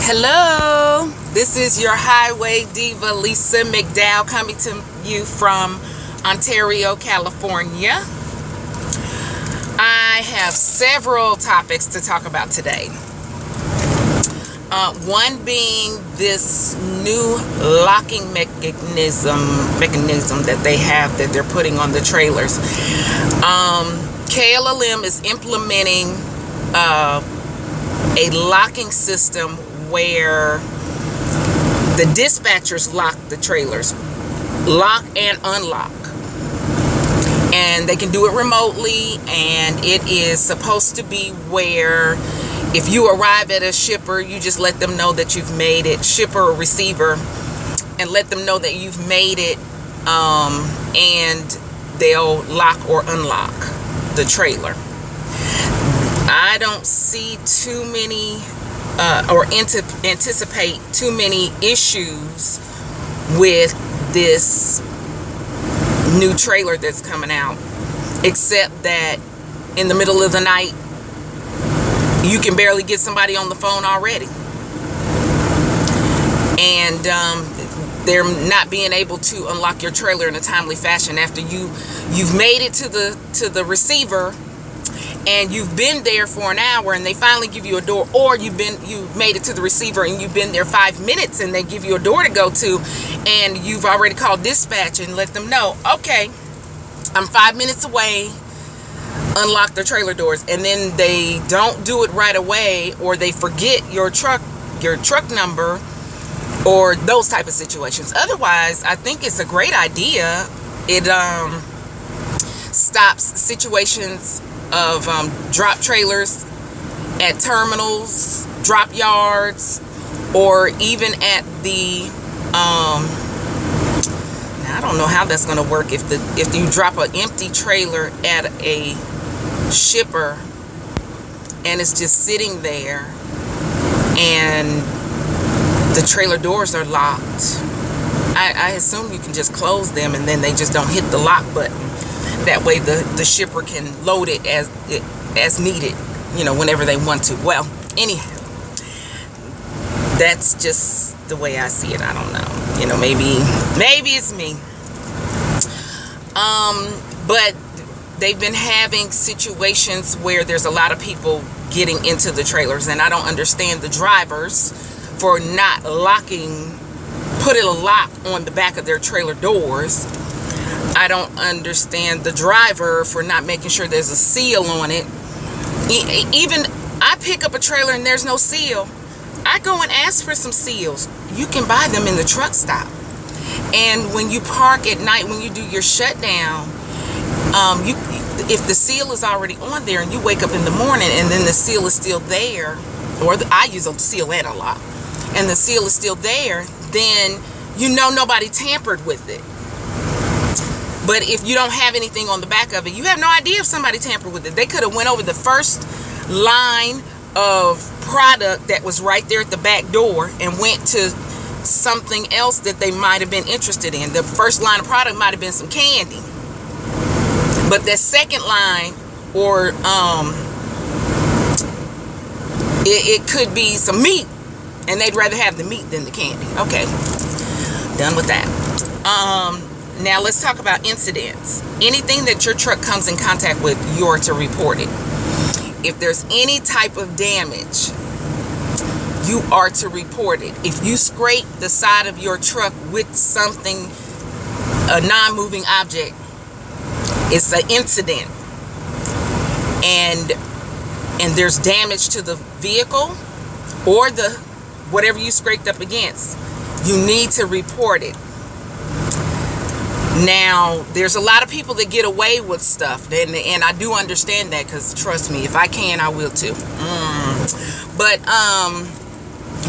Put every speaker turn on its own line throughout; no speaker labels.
Hello, this is your Highway Diva, Lisa McDowell, coming to you from Ontario, California. I have several topics to talk about today. One being this new locking mechanism that they have that they're putting on the trailers. kllm is implementing a locking system where the dispatchers lock the trailers, lock and unlock, and they can do it remotely. And it is supposed to be where if you arrive at a shipper, you just let them know that you've made it, shipper or receiver, and let them know that you've made it, and they'll lock or unlock the trailer. I don't see too many or anticipate too many issues with this new trailer that's coming out, except that in the middle of the night you can barely get somebody on the phone already, and they're not being able to unlock your trailer in a timely fashion after you've made it to the receiver and you've been there for an hour and they finally give you a door, or you made it to the receiver and you've been there 5 minutes and they give you a door to go to, and you've already called dispatch and let them know, okay, I'm 5 minutes away, unlock the trailer doors, and then they don't do it right away, or they forget your truck number, or those type of situations. Otherwise, I think it's a great idea. It stops situations of drop trailers at terminals, drop yards, or even at the now I don't know how that's going to work if you drop an empty trailer at a shipper and it's just sitting there and the trailer doors are locked. I assume you can just close them and then they just don't hit the lock button. That way the shipper can load it as needed, whenever they want to. Well, anyhow, that's just the way I see it. I don't know. Maybe it's me. But they've been having situations where there's a lot of people getting into the trailers, and I don't understand the drivers for not putting a lock on the back of their trailer doors. I don't understand the driver for not making sure there's a seal on it. Even I pick up a trailer and there's no seal, I go and ask for some seals. You can buy them in the truck stop. And when you park at night, when you do your shutdown, if the seal is already on there and you wake up in the morning and then the seal is still there, or I use a seal and a lock, and the seal is still there, then nobody tampered with it. But if you don't have anything on the back of it, you have no idea if somebody tampered with it. They could have went over the first line of product that was right there at the back door and went to something else that they might have been interested in. The first line of product might have been some candy, but that second line, or it could be some meat, and they'd rather have the meat than the candy. Okay, done with that. Now let's talk about incidents. Anything that your truck comes in contact with, you're to report it. If there's any type of damage, you are to report it. If you scrape the side of your truck with something, a non-moving object, it's an incident. And there's damage to the vehicle or whatever you scraped up against, you need to report it. Now, there's a lot of people that get away with stuff, and I do understand that, because trust me, if I can, I will too. But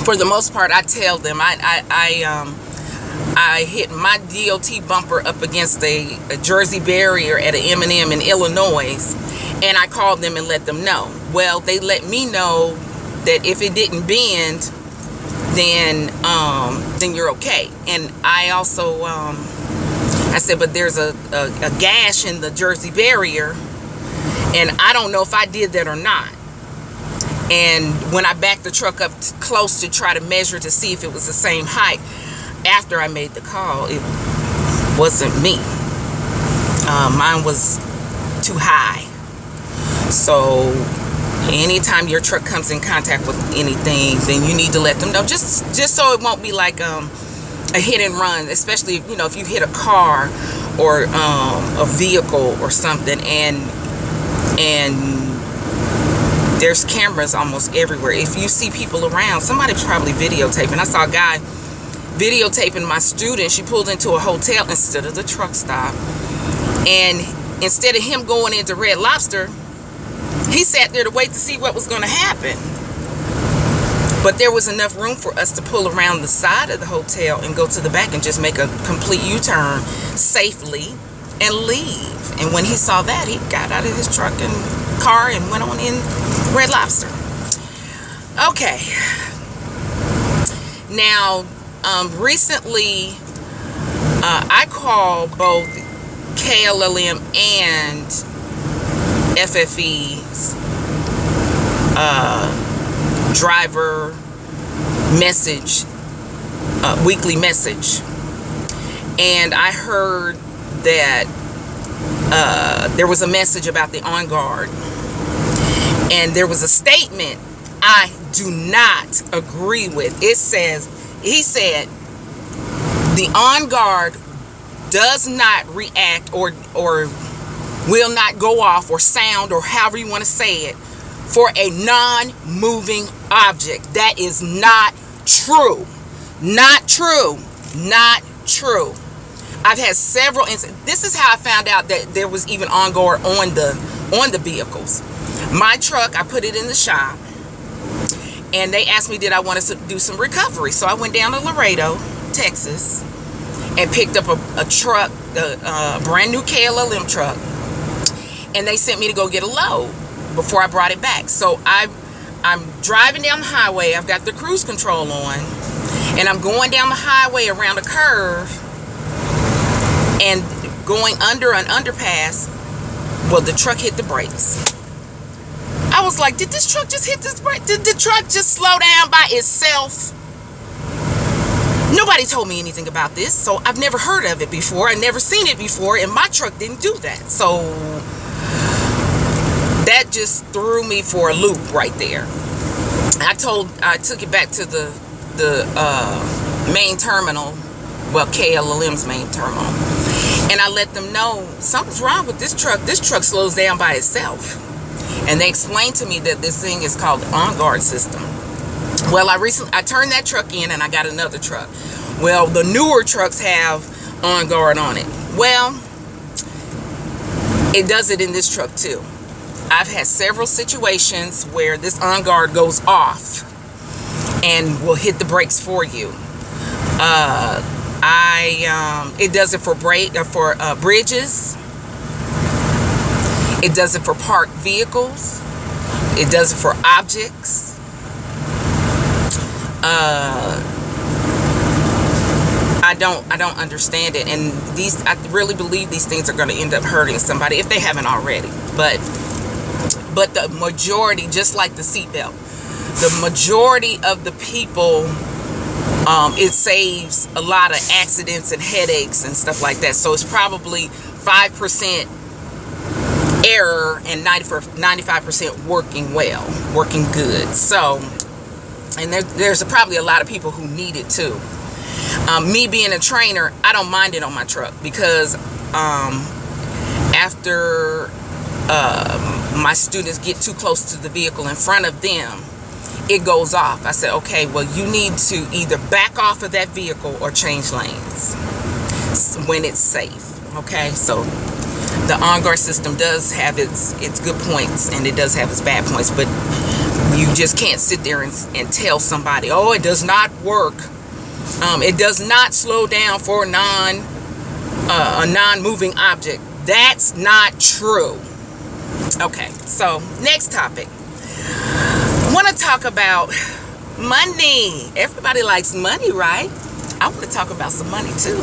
for the most part, I tell them I hit my DOT bumper up against a Jersey barrier at an M&M in Illinois, and I called them and let them know. Well, they let me know that if it didn't bend, then you're okay. And I also I said, but there's a gash in the Jersey barrier, and I don't know if I did that or not. And when I backed the truck up close to try to measure to see if it was the same height, after I made the call, it wasn't me. Mine was too high. So anytime your truck comes in contact with anything, then you need to let them know, just so it won't be like a hit and run, especially if, you know, if you hit a car or a vehicle or something, and there's cameras almost everywhere. If you see people around, somebody's probably videotaping. I saw a guy videotaping my student. She pulled into a hotel instead of the truck stop, and instead of him going into Red Lobster, he sat there to wait to see what was going to happen. But there was enough room for us to pull around the side of the hotel and go to the back and just make a complete U-turn safely and leave. And when he saw that, he got out of his truck and car and went on in Red Lobster. Okay. Now, recently, I called both KLLM and FFE's driver message, weekly message, and I heard that there was a message about the on guard, and there was a statement I do not agree with. It says, he said, the on guard does not react or will not go off or sound, or however you want to say it, for a non-moving object. That is not true. Not true. Not true. I've had several incidents. This is how I found out that there was even on guard on the vehicles. My truck, I put it in the shop, and they asked me did I want to do some recovery. So I went down to Laredo, Texas, and picked up a truck, a brand new KLLM truck, and they sent me to go get a load before I brought it back. So I'm driving down the highway. I've got the cruise control on, and I'm going down the highway around a curve and going under an underpass. Well, the truck hit the brakes. I was like, did this truck just hit this brake? Did the truck just slow down by itself? Nobody told me anything about this, so I've never heard of it before. I've never seen it before, and my truck didn't do that. So that just threw me for a loop right there. I took it back to the main terminal, well, KLLM's main terminal, and I let them know something's wrong with this truck. This truck slows down by itself. And they explained to me that this thing is called the on-guard system. Well, I turned that truck in, and I got another truck. Well, the newer trucks have on-guard on it. Well, it does it in this truck too. I've had several situations where this on-guard goes off and will hit the brakes for you. It does it for bridges. It does it for parked vehicles. It does it for objects. I don't understand it, and I really believe these things are going to end up hurting somebody if they haven't already. But the majority, just like the seatbelt, the majority of the people, it saves a lot of accidents and headaches and stuff like that. So it's probably 5% error and 95% working well, working good. So, and there's probably a lot of people who need it too. Me being a trainer, I don't mind it on my truck, because after my students get too close to the vehicle in front of them, it goes off. I said, okay, well, you need to either back off of that vehicle or change lanes when it's safe. Okay, so the on-guard system does have its good points, and it does have its bad points, but you just can't sit there and tell somebody, oh, it does not work. It does not slow down for a non-moving object. That's not true. Okay, so next topic. I want to talk about money. Everybody likes money, right? I want to talk about some money too.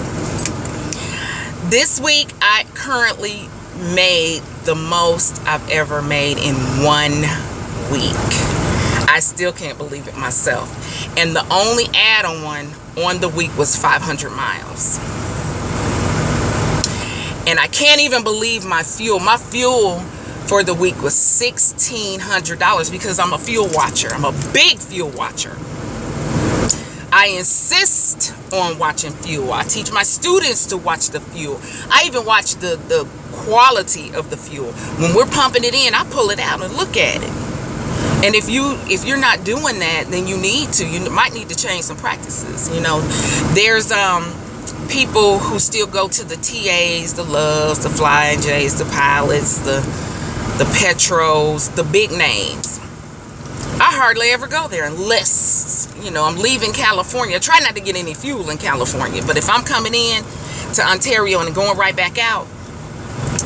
This week, I currently made the most I've ever made in 1 week. I still can't believe it myself. And the only add-on on the week was 500 miles. And I can't even believe my fuel. My fuel for the week was $1,600 because I'm a fuel watcher. I'm a big fuel watcher. I insist on watching fuel. I teach my students to watch the fuel. I even watch the quality of the fuel. When we're pumping it in, I pull it out and look at it. And if you're not doing that, then you might need to change some practices. You know, there's people who still go to the TAs, the Loves, the Flying J's, the Pilots, the Petros, the big names. I hardly ever go there unless, you know, I'm leaving California. I try not to get any fuel in California, but if I'm coming in to Ontario and going right back out,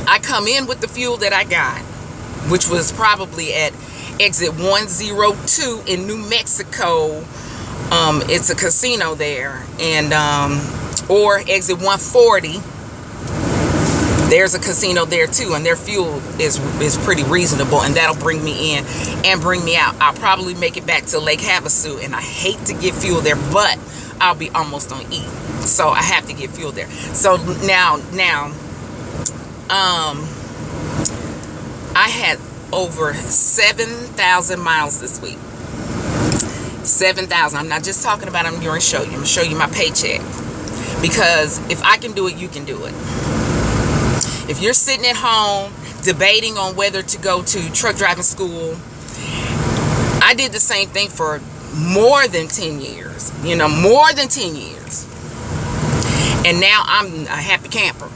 I come in with the fuel that I got, which was probably at exit 102 in New Mexico. It's a casino there, and or exit 140. There's a casino there too, and their fuel is pretty reasonable, and that'll bring me in and bring me out. I'll probably make it back to Lake Havasu, and I hate to get fuel there, but I'll be almost on E, so I have to get fuel there. So now I had over 7,000 miles this week. 7,000. I'm not just talking about them. I'm going to show you. I'm going to show you my paycheck, because if I can do it, you can do it. If you're sitting at home debating on whether to go to truck driving school, I did the same thing for more than 10 years. You know, more than 10 years. And now I'm a happy camper.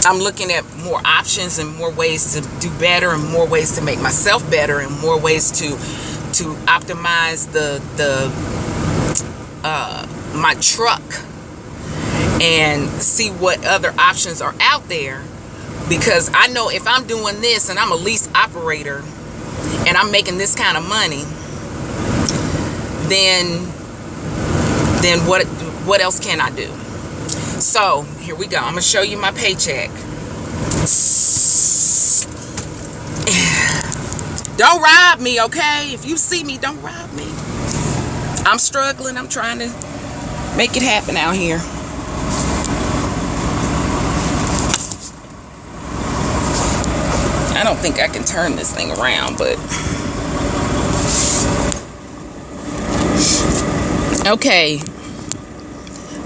I'm looking at more options and more ways to do better, and more ways to make myself better, and more ways to optimize my truck, and see what other options are out there. Because I know if I'm doing this and I'm a lease operator and I'm making this kind of money, then what else can I do? So here we go. I'm gonna show you my paycheck. Don't rob me, okay? If you see me, don't rob me. I'm struggling. I'm trying to make it happen out here. I don't think I can turn this thing around, but okay.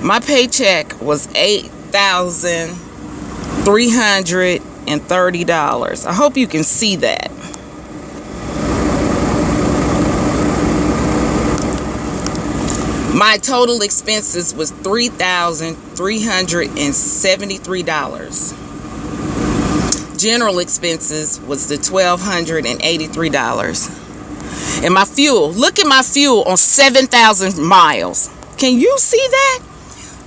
My paycheck was $8,330. I hope you can see that. My total expenses was $3,373. General expenses was the $1,283. And my fuel, look at my fuel on 7,000 miles. Can you see that?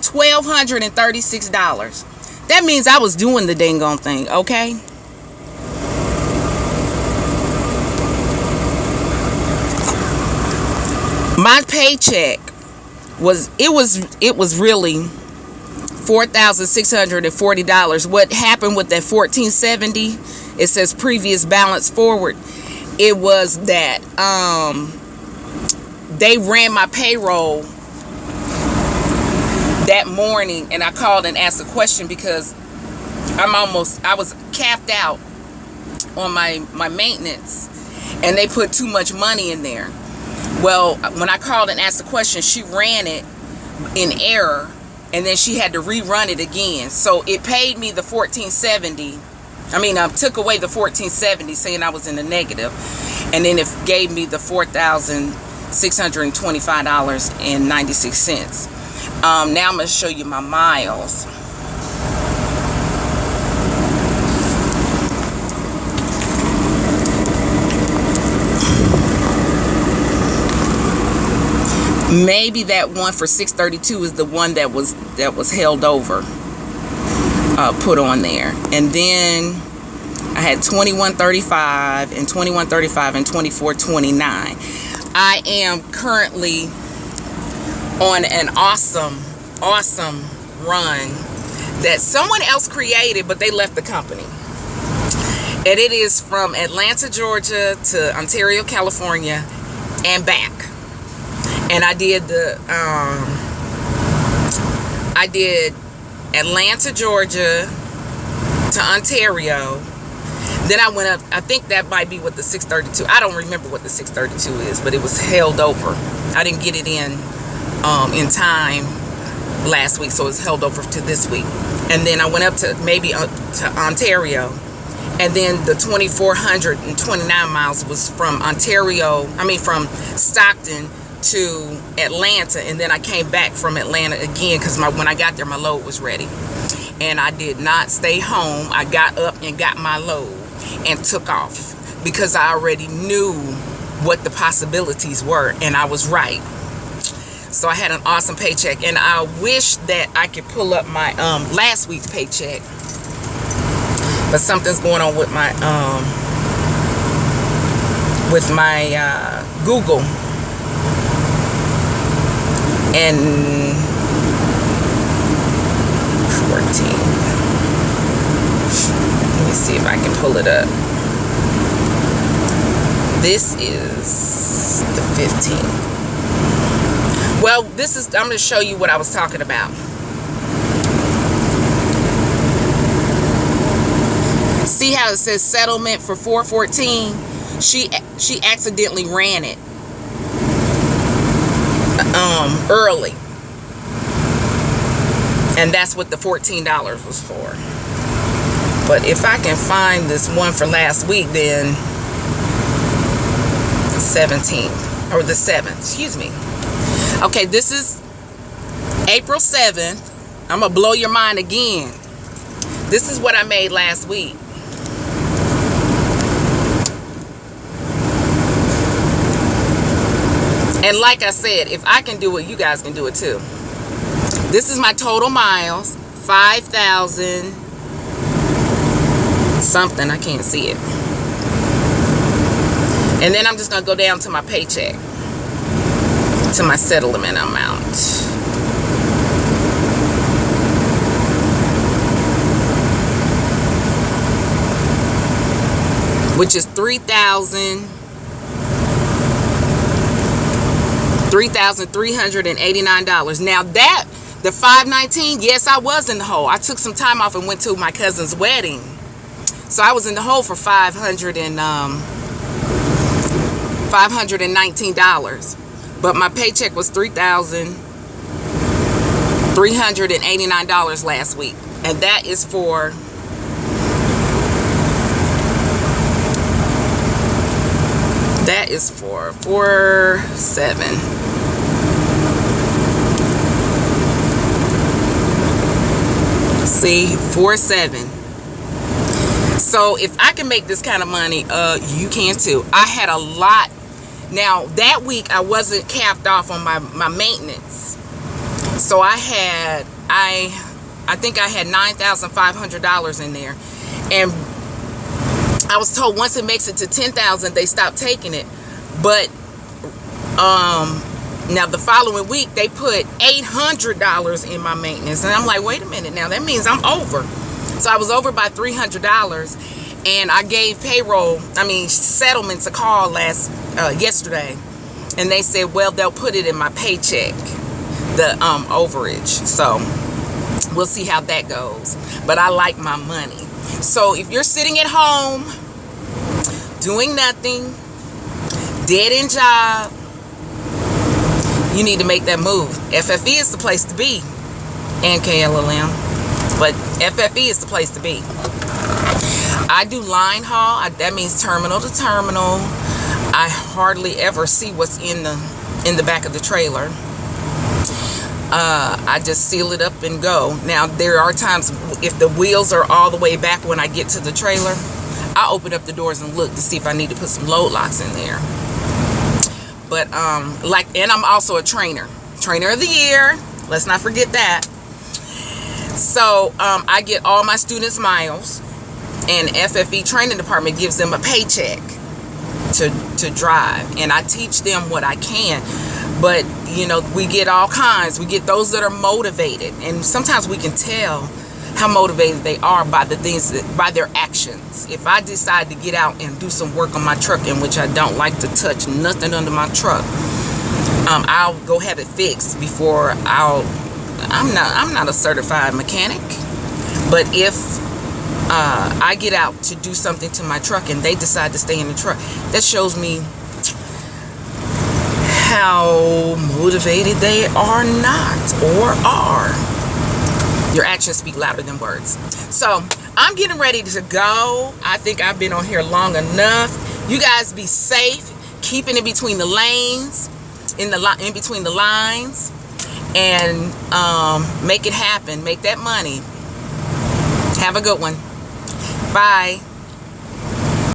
$1,236. That means I was doing the dang on thing, okay? My paycheck was really $4,640. What happened with that $1,470? It says previous balance forward. It was that they ran my payroll that morning, and I called and asked a question because I was capped out on my maintenance, and they put too much money in there. Well, when I called and asked the question, she ran it in error, and then she had to rerun it again. So it paid me the $1,470. I mean, took away the $1,470, saying I was in the negative, and then it gave me the $4,625.96. Now I'm going to show you my miles. Maybe that one for 632 is the one that was held over, put on there. And then I had 2135 and 2135 and 2429. I am currently on an awesome run that someone else created, but they left the company. And it is from Atlanta, Georgia to Ontario, California, and back. And I did I did Atlanta, Georgia to Ontario. Then I went up, I think that might be what the 632, I don't remember what the 632 is, but it was held over. I didn't get it in time last week, so it's held over to this week. And then I went up to to Ontario, and then the 2,429 miles was from from Stockton to Atlanta, and then I came back from Atlanta again because when I got there, my load was ready. And I did not stay home. I got up and got my load and took off because I already knew what the possibilities were, and I was right. So I had an awesome paycheck, and I wish that I could pull up my last week's paycheck, but something's going on with my Google, and 14. Let me see if I can pull it up. This is the 15th. Well, I'm going to show you what I was talking about. See how it says settlement for 414? She accidentally ran it early. And that's what the $14 was for. But if I can find this one for last week, then the 17th or the 7th, excuse me. Okay, this is April 7th. I'm gonna blow your mind again. This is what I made last week. And like I said, if I can do it, you guys can do it too. This is my total miles, 5,000 something. I can't see it. And then I'm just gonna go down to my paycheck, to my settlement amount. Which is $3,389. Now that, the 519, yes, I was in the hole. I took some time off and went to my cousin's wedding. So I was in the hole for $519. But my paycheck was $3,389 last week. And that is for that is for 4/7. See, 4/7. So if I can make this kind of money, you can too. I had a lot. Now that week I wasn't capped off on my maintenance, so I think I had $9,500 in there, and I was told once it makes it to 10,000 they stop taking it. But now the following week they put $800 in my maintenance, and I'm like, wait a minute, now that means I'm over. So I was over by $300, and I gave settlements a call yesterday, and they said, well, they'll put it in my paycheck, the overage. So we'll see how that goes. But I like my money. So if you're sitting at home doing nothing, dead end job, you need to make that move. FFE is the place to be, and kllm, but FFE is the place to be. I do line haul. That means terminal to terminal. I hardly ever see what's in the back of the trailer. I just seal it up and go. Now there are times if the wheels are all the way back when I get to the trailer, I open up the doors and look to see if I need to put some load locks in there. But and I'm also a trainer of the year. Let's not forget that. So I get all my students' miles, and FFE training department gives them a paycheck to drive, and I teach them what I can. But you know, we get all kinds. We get those that are motivated, and sometimes we can tell how motivated they are by the things by their actions. If I decide to get out and do some work on my truck, in which I don't like to touch nothing under my truck, I'll go have it fixed before I'm not a certified mechanic, but if I get out to do something to my truck and they decide to stay in the truck, that shows me how motivated they are not or are. Your actions speak louder than words. So I'm getting ready to go. I think I've been on here long enough. You guys be safe, keeping in between the lanes, in between the lines, and make it happen. Make that money. Have a good one. Bye.